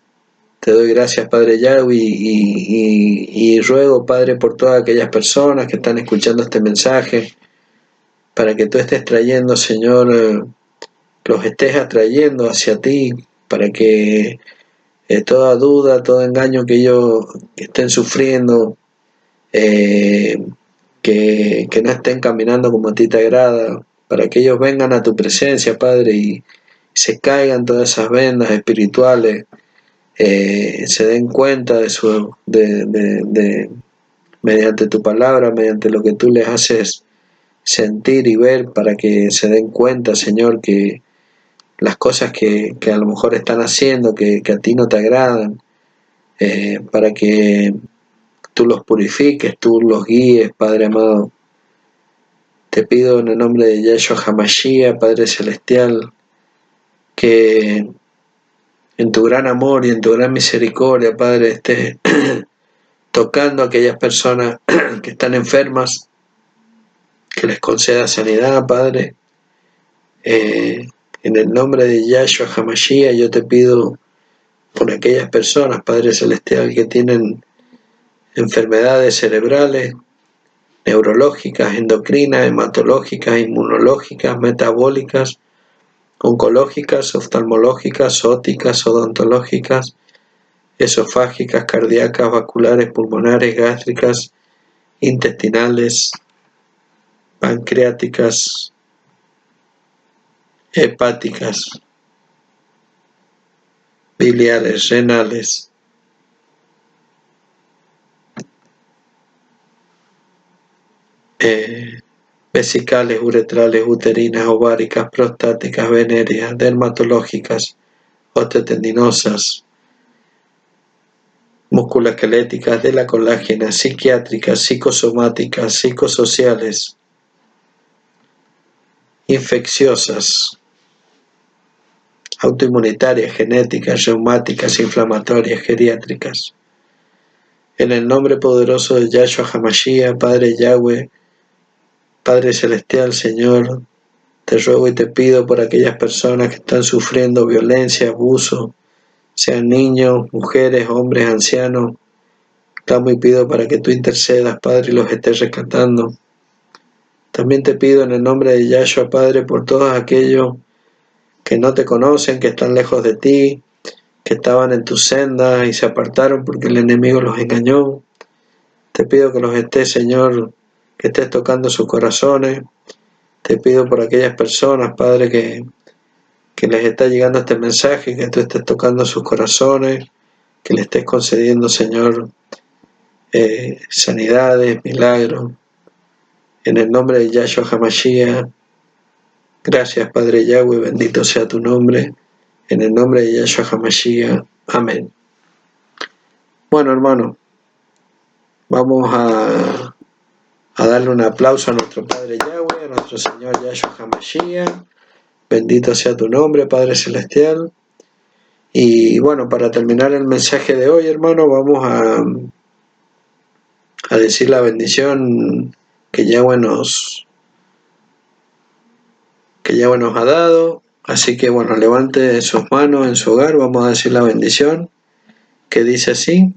Speaker 1: doy gracias, Padre Yahweh, y ruego, Padre, por todas aquellas personas que están escuchando este mensaje, para que tú estés trayendo, Señor, los estés atrayendo hacia ti, para que toda duda, todo engaño que ellos estén sufriendo, que no estén caminando como a ti te agrada, para que ellos vengan a tu presencia, Padre, y se caigan todas esas vendas espirituales, se den cuenta mediante tu palabra, mediante lo que tú les haces sentir y ver, para que se den cuenta, Señor, que las cosas que a lo mejor están haciendo, que a ti no te agradan, para que tú los purifiques, tú los guíes, Padre amado. Te pido en el nombre de Yahshua HaMashiach, Padre Celestial, que en tu gran amor y en tu gran misericordia, Padre, estés tocando a aquellas personas que están enfermas, que les conceda sanidad, Padre. En el nombre de Yahshua HaMashiach yo te pido por aquellas personas, Padre Celestial, que tienen enfermedades cerebrales, neurológicas, endocrinas, hematológicas, inmunológicas, metabólicas, oncológicas, oftalmológicas, ópticas, odontológicas, esofágicas, cardíacas, vasculares, pulmonares, gástricas, intestinales, pancreáticas, hepáticas, biliares, renales, vesicales, uretrales, uterinas, ováricas, prostáticas, venéreas, dermatológicas, osteotendinosas, musculoesqueléticas, de la colágena, psiquiátricas, psicosomáticas, psicosociales, infecciosas, autoinmunitarias, genéticas, reumáticas, inflamatorias, geriátricas. En el nombre poderoso de Yahshua HaMashiach, Padre Yahweh, Padre Celestial, Señor, te ruego y te pido por aquellas personas que están sufriendo violencia, abuso, sean niños, mujeres, hombres, ancianos. Clamo y pido para que tú intercedas, Padre, y los estés rescatando. También te pido en el nombre de Yahshua, Padre, por todos aquellos que no te conocen, que están lejos de ti, que estaban en tu senda y se apartaron porque el enemigo los engañó. Te pido que los estés, Señor, que estés tocando sus corazones. Te pido por aquellas personas, Padre, que les está llegando este mensaje, que tú estés tocando sus corazones, que le estés concediendo, Señor, sanidades, milagros. En el nombre de Yahshua HaMashiach, gracias, Padre Yahweh, bendito sea tu nombre. En el nombre de Yahshua HaMashiach, amén. Bueno, hermano, vamos a darle un aplauso a nuestro Padre Yahweh, a nuestro Señor Yahshua HaMashiach. Bendito sea tu nombre, Padre Celestial. Y bueno, para terminar el mensaje de hoy, hermano, vamos a decir la bendición que Yahweh nos ha dado. Así que bueno, levante sus manos en su hogar, vamos a decir la bendición, que dice así: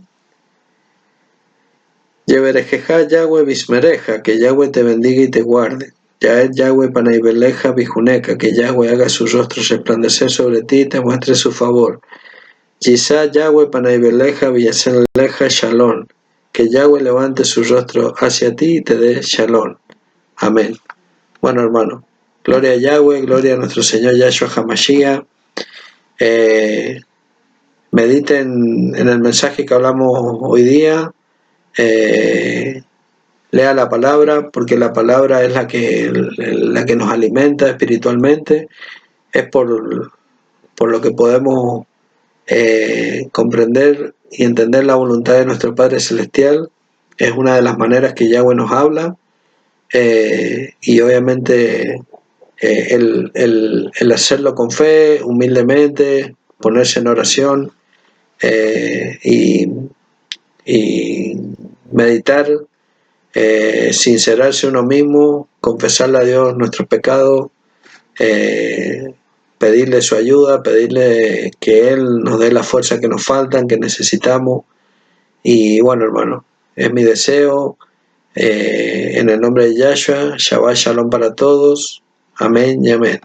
Speaker 1: Yeverejeja Yahweh Bismereja, que Yahweh te bendiga y te guarde. Yaed Yahweh Panaibeleja Bijuneca, que Yahweh haga su rostro resplandecer sobre ti y te muestre su favor. Yisá Yahweh Panaibeleja Villaseleja Shalom, que Yahweh levante su rostro hacia ti y te dé Shalom. Amén. Bueno, hermano, gloria a Yahweh, gloria a nuestro Señor Yahshua HaMashiach. Mediten en el mensaje que hablamos hoy día. lea la palabra, porque la palabra es la que nos alimenta espiritualmente, es por lo que podemos comprender y entender la voluntad de nuestro Padre Celestial. Es una de las maneras que Yahweh nos habla, y obviamente el hacerlo con fe, humildemente, ponerse en oración, y meditar, sincerarse uno mismo, confesarle a Dios nuestros pecados, pedirle su ayuda, pedirle que Él nos dé la fuerza que nos faltan, que necesitamos. Y bueno, hermano, es mi deseo, en el nombre de Yahshua. Shabbat Shalom para todos. Amén y amén.